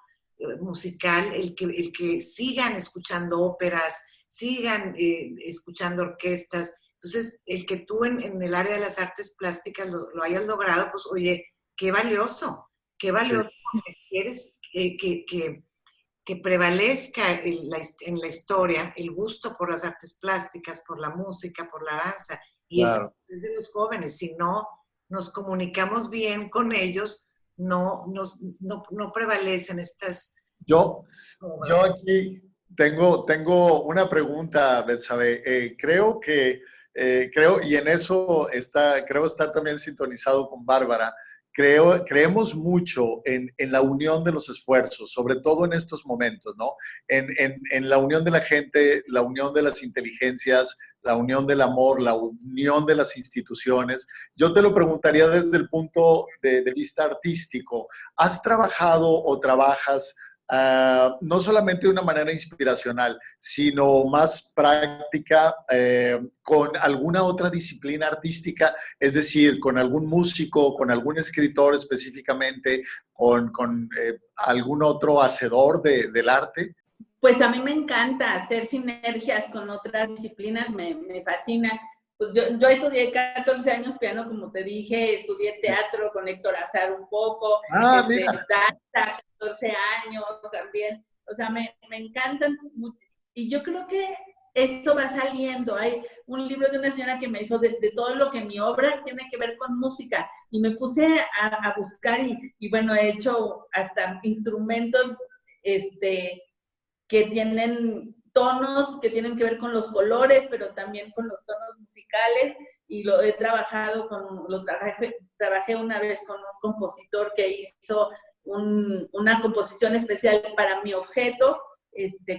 musical, el que sigan escuchando óperas, sigan escuchando orquestas. Entonces, el que tú en el área de las artes plásticas lo hayas logrado, pues oye, qué valioso porque quieres que prevalezca en la historia el gusto por las artes plásticas, por la música, por la danza. Y Claro. es de los jóvenes. Si no nos comunicamos bien con ellos, no prevalecen estas... Yo aquí tengo una pregunta, Betsabe. Creo, y en eso creo estar también sintonizado con Bárbara. Creemos mucho en la unión de los esfuerzos, sobre todo en estos momentos, ¿no? En la unión de la gente, la unión de las inteligencias, la unión del amor, la unión de las instituciones. Yo te lo preguntaría desde el punto de vista artístico. ¿Has trabajado o trabajas no solamente de una manera inspiracional, sino más práctica con alguna otra disciplina artística, es decir, con algún músico, con algún escritor específicamente, con algún otro hacedor del arte? Pues a mí me encanta hacer sinergias con otras disciplinas, me fascina. Pues yo estudié 14 años piano, como te dije, estudié teatro con Héctor Azar un poco, Mira. danza, 14 años también. O sea, me encantan mucho. Y yo creo que eso va saliendo. Hay un libro de una señora que me dijo de todo lo que mi obra tiene que ver con música. Y me puse a buscar y bueno, he hecho hasta instrumentos, que tienen tonos que tienen que ver con los colores, pero también con los tonos musicales, y lo he trabajado trabajé una vez con un compositor que hizo una composición especial para mi objeto,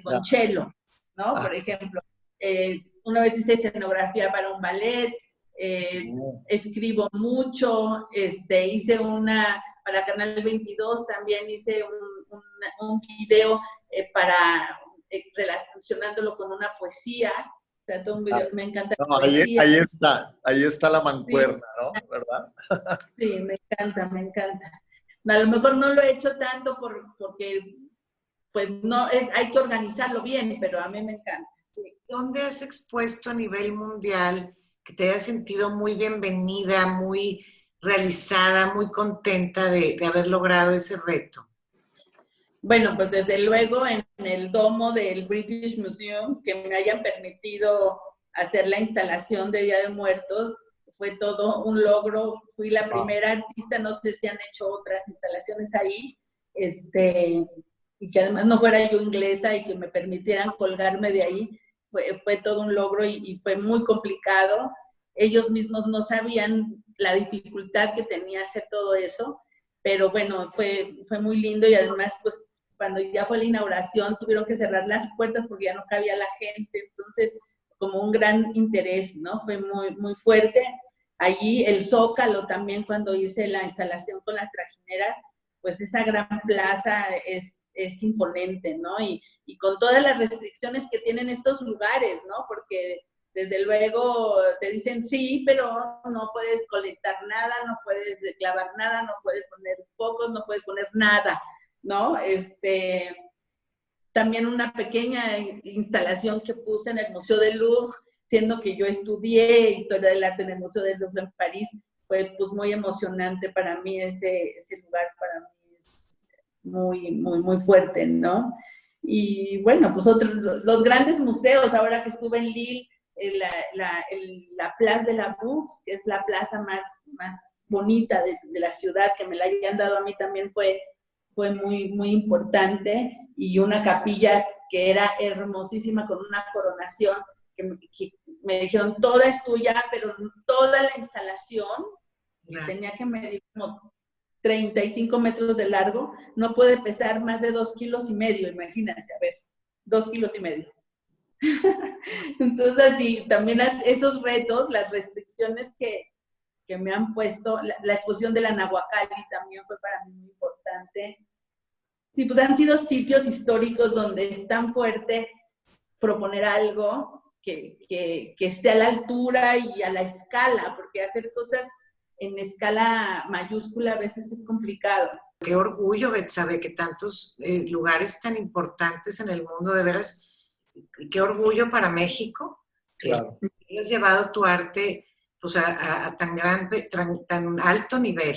con cello, ¿no? Por ejemplo, una vez hice escenografía para un ballet, escribo mucho, hice para Canal 22 también hice un video relacionándolo con una poesía, o sea, todo un video, me encanta la poesía. Ahí está la mancuerna, sí. ¿No? ¿Verdad? Sí, me encanta. A lo mejor no lo he hecho tanto porque pues no, hay que organizarlo bien, pero a mí me encanta. Sí. ¿Dónde has expuesto a nivel mundial que te hayas sentido muy bienvenida, muy realizada, muy contenta de haber logrado ese reto? Bueno, pues desde luego en el domo del British Museum, que me hayan permitido hacer la instalación de Día de Muertos, fue todo un logro. Fui la primera artista, no sé si han hecho otras instalaciones ahí, y que además no fuera yo inglesa y que me permitieran colgarme de ahí, fue todo un logro y fue muy complicado. Ellos mismos no sabían la dificultad que tenía hacer todo eso, pero bueno, fue muy lindo, y además, pues, cuando ya fue la inauguración, tuvieron que cerrar las puertas porque ya no cabía la gente, entonces, como un gran interés, ¿no? Fue muy, muy fuerte. Allí el Zócalo también, cuando hice la instalación con las trajineras, pues esa gran plaza es imponente, ¿no? Y con todas las restricciones que tienen estos lugares, ¿no? Porque desde luego te dicen sí, pero no puedes colectar nada, no puedes clavar nada, no puedes poner focos, no puedes poner nada, ¿no? También una pequeña instalación que puse en el Museo del Louvre, siendo que yo estudié Historia del Arte en el Museo del Louvre en París, fue pues muy emocionante para mí, ese lugar para mí es muy, muy, muy fuerte, ¿no? Y bueno, pues los grandes museos, ahora que estuve en Lille, la Place de la Bourse, que es la plaza más bonita de la ciudad, que me la hayan dado a mí también fue muy, muy importante, y una capilla que era hermosísima con una coronación, que me dijeron, toda es tuya, pero toda la instalación tenía que medir como 35 metros de largo, no puede pesar más de 2,5 kilos, imagínate, a ver, 2,5 kilos. Entonces, sí, también esos retos, las restricciones que me han puesto, la exposición de la Nahuacalli también fue para mí muy importante. Sí, pues han sido sitios históricos donde es tan fuerte proponer algo que esté a la altura y a la escala, porque hacer cosas en escala mayúscula a veces es complicado. Qué orgullo, Betsabe, que tantos lugares tan importantes en el mundo, de veras, qué orgullo para México, claro, que has llevado tu arte pues, a tan alto nivel.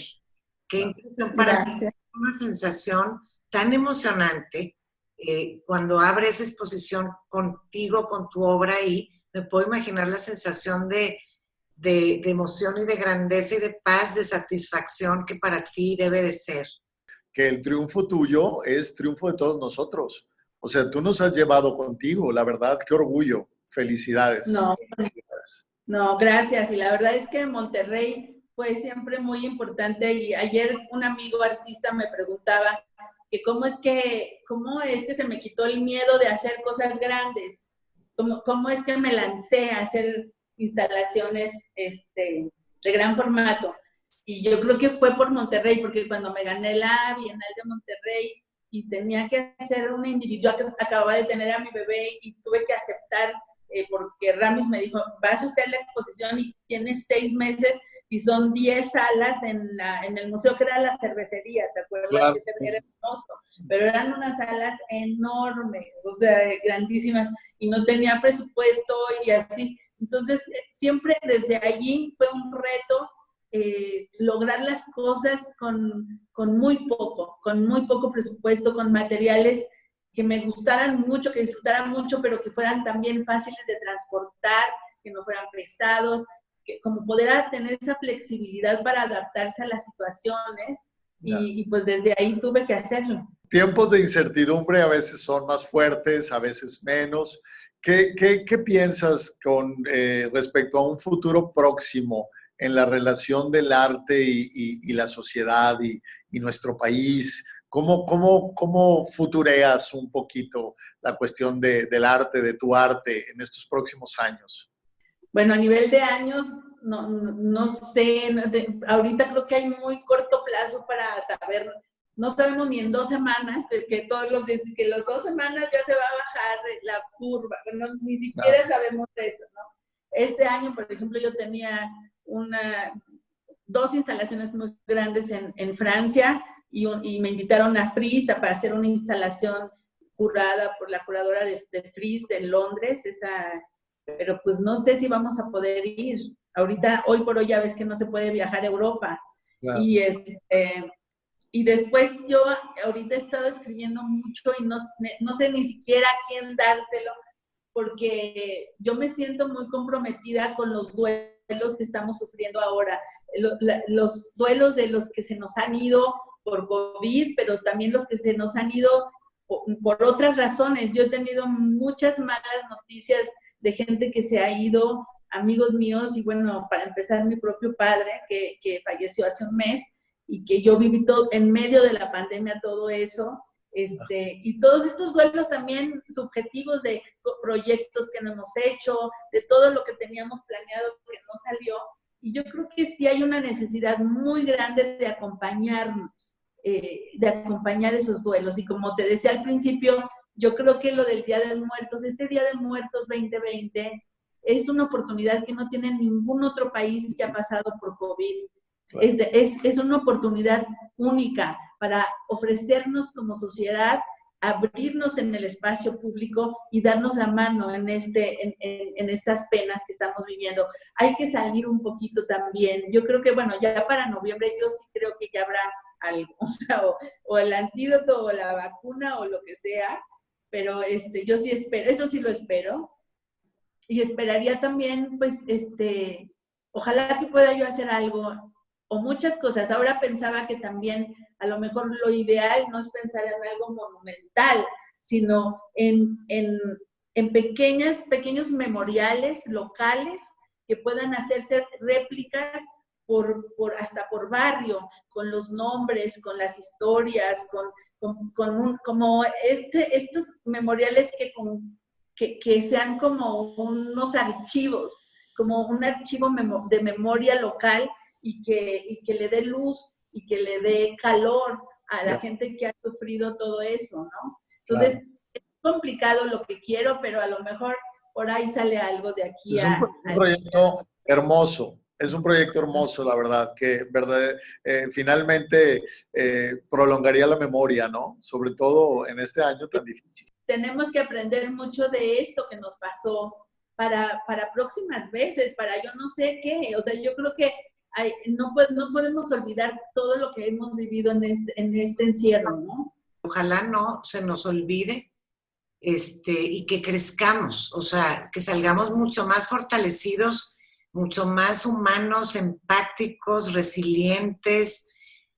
Qué impresión para mí, una sensación tan emocionante cuando abres exposición contigo, con tu obra ahí. Me puedo imaginar la sensación de emoción y de grandeza y de paz, de satisfacción que para ti debe de ser. Que el triunfo tuyo es triunfo de todos nosotros. O sea, tú nos has llevado contigo, la verdad, qué orgullo. Felicidades. No, gracias. Y la verdad es que Monterrey fue siempre muy importante, y ayer un amigo artista me preguntaba que cómo es que se me quitó el miedo de hacer cosas grandes. cómo es que me lancé a hacer instalaciones de gran formato. Y yo creo que fue por Monterrey, porque cuando me gané la Bienal de Monterrey y tenía que hacer una individual, que acababa de tener a mi bebé y tuve que aceptar, porque Ramis me dijo, vas a hacer la exposición y tienes 6 meses y son 10 salas en el museo, que era la cervecería, ¿te acuerdas? Claro. Que era hermoso, pero eran unas salas enormes, o sea, grandísimas, y no tenía presupuesto y así. Entonces, siempre desde allí fue un reto lograr las cosas con muy poco presupuesto, con materiales que me gustaran mucho, que disfrutaran mucho, pero que fueran también fáciles de transportar, que no fueran pesados, que como poder tener esa flexibilidad para adaptarse a las situaciones, y pues desde ahí tuve que hacerlo. Tiempos de incertidumbre a veces son más fuertes, a veces menos. ¿Qué piensas con respecto a un futuro próximo en la relación del arte y la sociedad y nuestro país? ¿Cómo futureas un poquito la cuestión del arte, de tu arte en estos próximos años? Bueno, a nivel de años, no sé, ahorita creo que hay muy corto plazo para saber, no sabemos ni en 2 semanas, que todos los días, que las 2 semanas ya se va a bajar la curva, ni siquiera sabemos eso, ¿no? Este año, por ejemplo, yo tenía 2 instalaciones muy grandes en Francia, y me invitaron a Frieze para hacer una instalación curada por la curadora de Frieze en Londres, pero pues no sé si vamos a poder ir. Ahorita, hoy por hoy ya ves que no se puede viajar a Europa. Claro. Y después yo ahorita he estado escribiendo mucho y no sé ni siquiera a quién dárselo, porque yo me siento muy comprometida con los duelos que estamos sufriendo ahora. Los duelos de los que se nos han ido por COVID, pero también los que se nos han ido por otras razones. Yo he tenido muchas malas noticias de gente que se ha ido, amigos míos, y bueno, para empezar, mi propio padre, que falleció hace un mes, y que yo viví todo, en medio de la pandemia, todo eso, y todos estos duelos también subjetivos de proyectos que no hemos hecho, de todo lo que teníamos planeado que no salió, y yo creo que sí hay una necesidad muy grande de acompañarnos, de acompañar esos duelos, y como te decía al principio, yo creo que lo del Día de Muertos, este Día de Muertos 2020, es una oportunidad que no tiene ningún otro país que ha pasado por COVID. Claro. Es una oportunidad única para ofrecernos como sociedad, abrirnos en el espacio público y darnos la mano en estas penas que estamos viviendo. Hay que salir un poquito también. Yo creo que, bueno, ya para noviembre yo sí creo que ya habrá algo, o sea, o el antídoto o la vacuna o lo que sea, pero yo sí espero, eso sí lo espero, y esperaría también, pues, ojalá que pueda yo hacer algo, o muchas cosas. Ahora pensaba que también, a lo mejor lo ideal no es pensar en algo monumental, sino en pequeños memoriales locales que puedan hacerse réplicas hasta por barrio, con los nombres, con las historias, como estos memoriales que sean como unos archivos, como un archivo de memoria local, y que le dé luz y que le dé calor a la gente que ha sufrido todo eso, ¿no? Entonces, claro, es complicado lo que quiero, pero a lo mejor por ahí sale algo de aquí a... Es un proyecto hermoso. Es un proyecto hermoso, la verdad, que finalmente prolongaría la memoria, ¿no? Sobre todo en este año tan difícil. Tenemos que aprender mucho de esto que nos pasó para próximas veces, para yo no sé qué. O sea, yo creo que no podemos olvidar todo lo que hemos vivido en este encierro, ¿no? Ojalá no se nos olvide y que crezcamos, o sea, que salgamos mucho más fortalecidos, mucho más humanos, empáticos, resilientes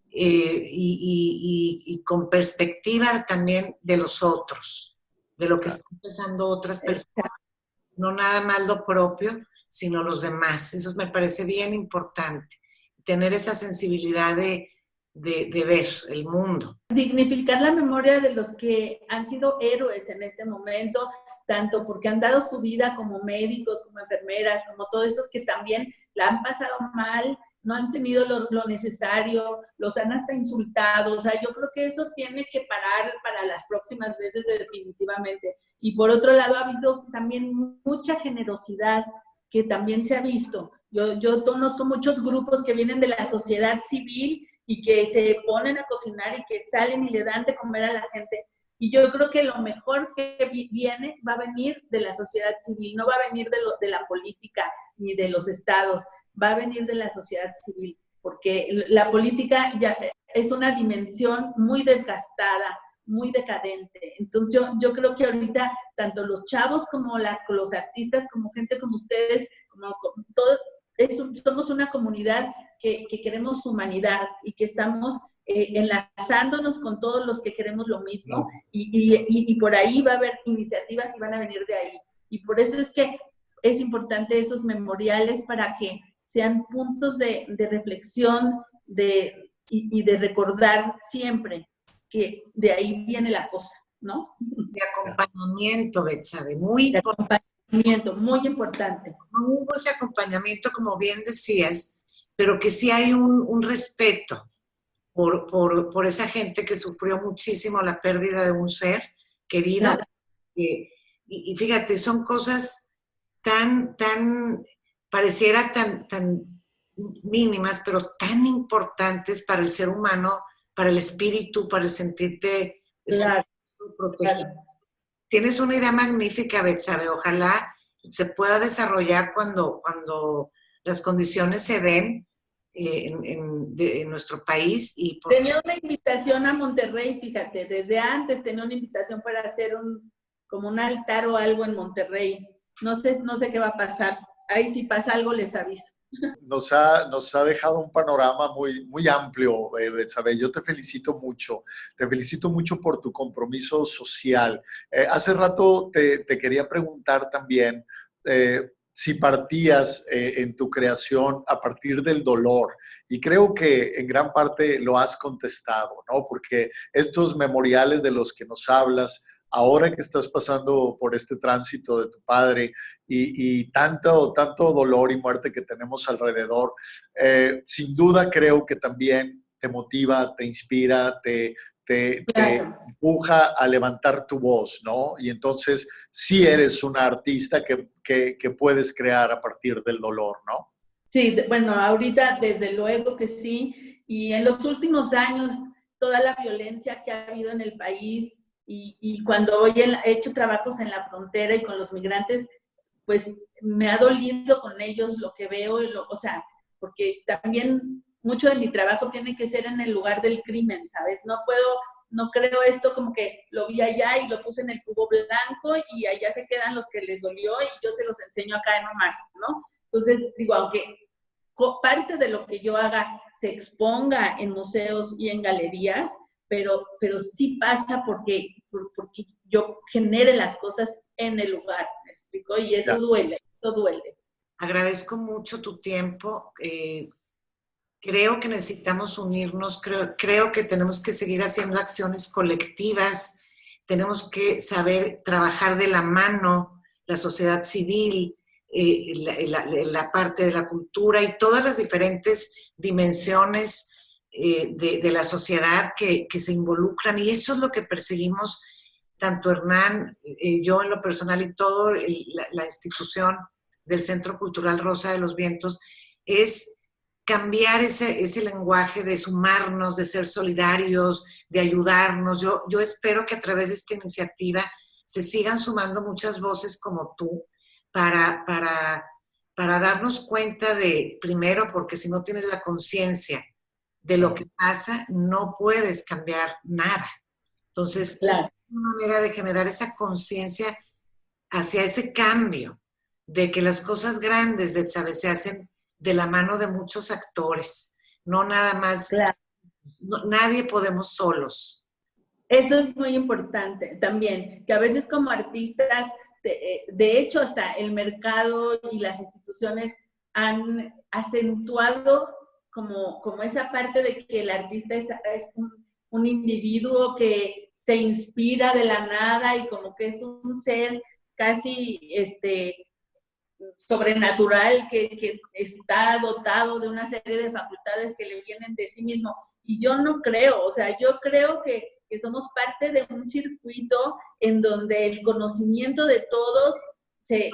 y con perspectiva también de los otros, de lo que están pensando otras personas, no nada más lo propio, sino los demás. Eso me parece bien importante, tener esa sensibilidad de ver el mundo. Dignificar la memoria de los que han sido héroes en este momento, tanto porque han dado su vida como médicos, como enfermeras, como todos estos que también la han pasado mal, no han tenido lo necesario, los han hasta insultado. O sea, yo creo que eso tiene que parar para las próximas veces definitivamente. Y por otro lado, ha habido también mucha generosidad que también se ha visto. Yo conozco muchos grupos que vienen de la sociedad civil y que se ponen a cocinar y que salen y le dan de comer a la gente. Y yo creo que lo mejor que viene va a venir de la sociedad civil, no va a venir de la política ni de los estados, va a venir de la sociedad civil, porque la política ya es una dimensión muy desgastada, muy decadente. Entonces yo creo que ahorita tanto los chavos como los artistas, como gente como ustedes, como todos, somos una comunidad que queremos humanidad y que estamos enlazándonos con todos los que queremos lo mismo. No. Y por ahí va a haber iniciativas y van a venir de ahí. Y por eso es que es importante esos memoriales para que sean puntos de reflexión y de recordar siempre que de ahí viene la cosa, ¿no? De acompañamiento, Betsabe, muy importante. Acompañamiento, muy importante. No hubo ese acompañamiento, como bien decías, pero que sí hay un respeto por esa gente que sufrió muchísimo la pérdida de un ser querido. Claro. Y fíjate, son cosas tan, pareciera tan mínimas, pero tan importantes para el ser humano, para el espíritu, para el sentirte claro, protegido. Claro. Tienes una idea magnífica, Betsabe. Ojalá se pueda desarrollar cuando las condiciones se den en nuestro país. Tenía una invitación a Monterrey, fíjate, desde antes tenía una invitación para hacer como un altar o algo en Monterrey. No sé qué va a pasar. Ahí si pasa algo les aviso. Nos ha dejado un panorama muy amplio, Betsabe. Yo te felicito mucho por tu compromiso social. Hace rato te quería preguntar también si partías en tu creación a partir del dolor, y creo que en gran parte lo has contestado, ¿no? Porque estos memoriales de los que nos hablas, ahora que estás pasando por este tránsito de tu padre y tanto dolor y muerte que tenemos alrededor, sin duda creo que también te motiva, te inspira, te empuja a levantar tu voz, ¿no? Y entonces sí eres una artista que puedes crear a partir del dolor, ¿no? Sí, bueno, ahorita desde luego que sí. Y en los últimos años, toda la violencia que ha habido en el país, y cuando hoy he hecho trabajos en la frontera y con los migrantes, pues me ha dolido con ellos lo que veo, o sea, porque también mucho de mi trabajo tiene que ser en el lugar del crimen, ¿sabes? No creo esto como que lo vi allá y lo puse en el cubo blanco y allá se quedan los que les dolió y yo se los enseño acá nomás, ¿no? Entonces, digo, aunque parte de lo que yo haga se exponga en museos y en galerías, pero sí pasa porque yo genere las cosas en el lugar, ¿me explico? Y eso duele. Agradezco mucho tu tiempo. Creo que necesitamos unirnos, creo que tenemos que seguir haciendo acciones colectivas, tenemos que saber trabajar de la mano, la sociedad civil, la parte de la cultura y todas las diferentes dimensiones de la sociedad que se involucran, y eso es lo que perseguimos tanto Hernán, yo en lo personal y todo la institución del Centro Cultural Rosa de los Vientos, es cambiar ese lenguaje de sumarnos, de ser solidarios, de ayudarnos. Yo espero que a través de esta iniciativa se sigan sumando muchas voces como tú para darnos cuenta de, primero, porque si no tienes la conciencia de lo que pasa, no puedes cambiar nada. Entonces, claro, es una manera de generar esa conciencia hacia ese cambio, de que las cosas grandes, Betsabe, se hacen de la mano de muchos actores, no nada más, claro. Nadie podemos solos. Eso es muy importante también, que a veces como artistas, de hecho hasta el mercado y las instituciones han acentuado como esa parte de que el artista es un individuo que se inspira de la nada y como que es un ser casi sobrenatural, que está dotado de una serie de facultades que le vienen de sí mismo. Y yo no creo, o sea, yo creo que somos parte de un circuito en donde el conocimiento de todos se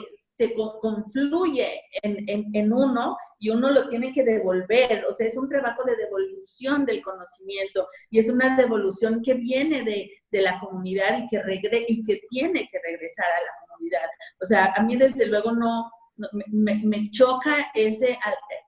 confluye en uno, y uno lo tiene que devolver. O sea, es un trabajo de devolución del conocimiento, y es una devolución que viene de la comunidad y que tiene que regresar a la comunidad. O sea, a mí desde luego me choca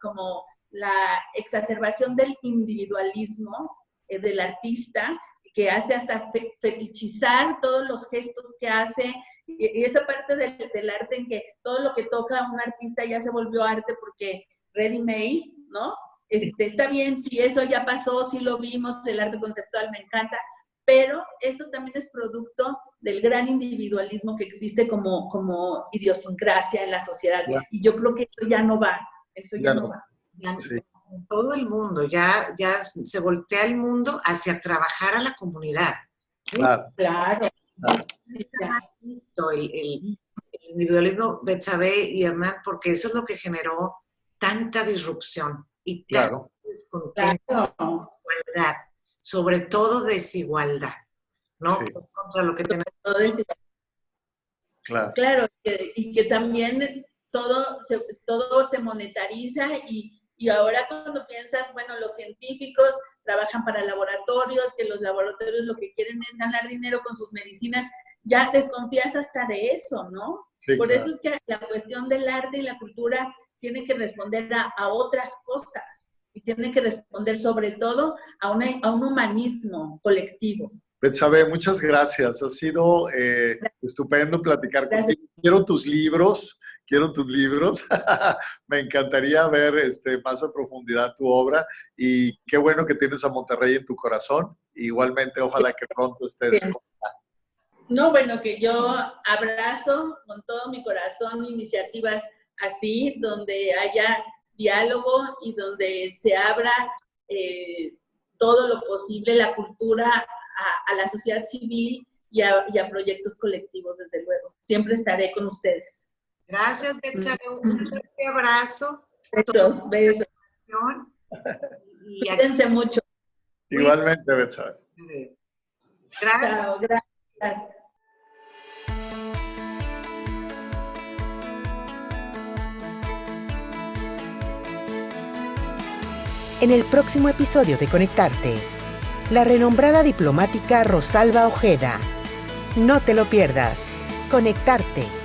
como la exacerbación del individualismo del artista, que hace hasta fetichizar todos los gestos que hace, y esa parte del arte en que todo lo que toca un artista ya se volvió arte porque ready-made, ¿no? Está bien, si eso ya pasó, sí lo vimos, el arte conceptual me encanta, pero esto también es producto del gran individualismo que existe como idiosincrasia en la sociedad. Yeah. Y yo creo que eso ya no va, Sí. Todo el mundo, ya se voltea el mundo hacia trabajar a la comunidad. Claro. El individualismo, Betsabe y Hernán, porque eso es lo que generó tanta disrupción y tanta descontento, desigualdad, sobre todo desigualdad, ¿no? Sí. Pues contra lo que tenemos. Claro, y que también todo se monetariza, y ahora cuando piensas, bueno, los científicos trabajan para laboratorios, que los laboratorios lo que quieren es ganar dinero con sus medicinas, ya desconfías hasta de eso, ¿no? Sí, Por eso es que la cuestión del arte y la cultura tiene que responder a otras cosas, y tiene que responder sobre todo a un humanismo colectivo. Betsabe, muchas gracias. Ha sido estupendo platicar contigo. Quiero tus libros. Me encantaría ver más a profundidad tu obra, y qué bueno que tienes a Monterrey en tu corazón. Igualmente, ojalá que pronto estés. No, bueno, que yo abrazo con todo mi corazón iniciativas así, donde haya diálogo y donde se abra todo lo posible, la cultura a la sociedad civil y a proyectos colectivos, desde luego. Siempre estaré con ustedes. Gracias, Betsabe. Un fuerte abrazo. Besos. Cuídense mucho. Igualmente, Betsabe. Gracias. Chao, gracias. En el próximo episodio de Conectarte, la renombrada diplomática Rosalba Ojeda. No te lo pierdas. Conectarte.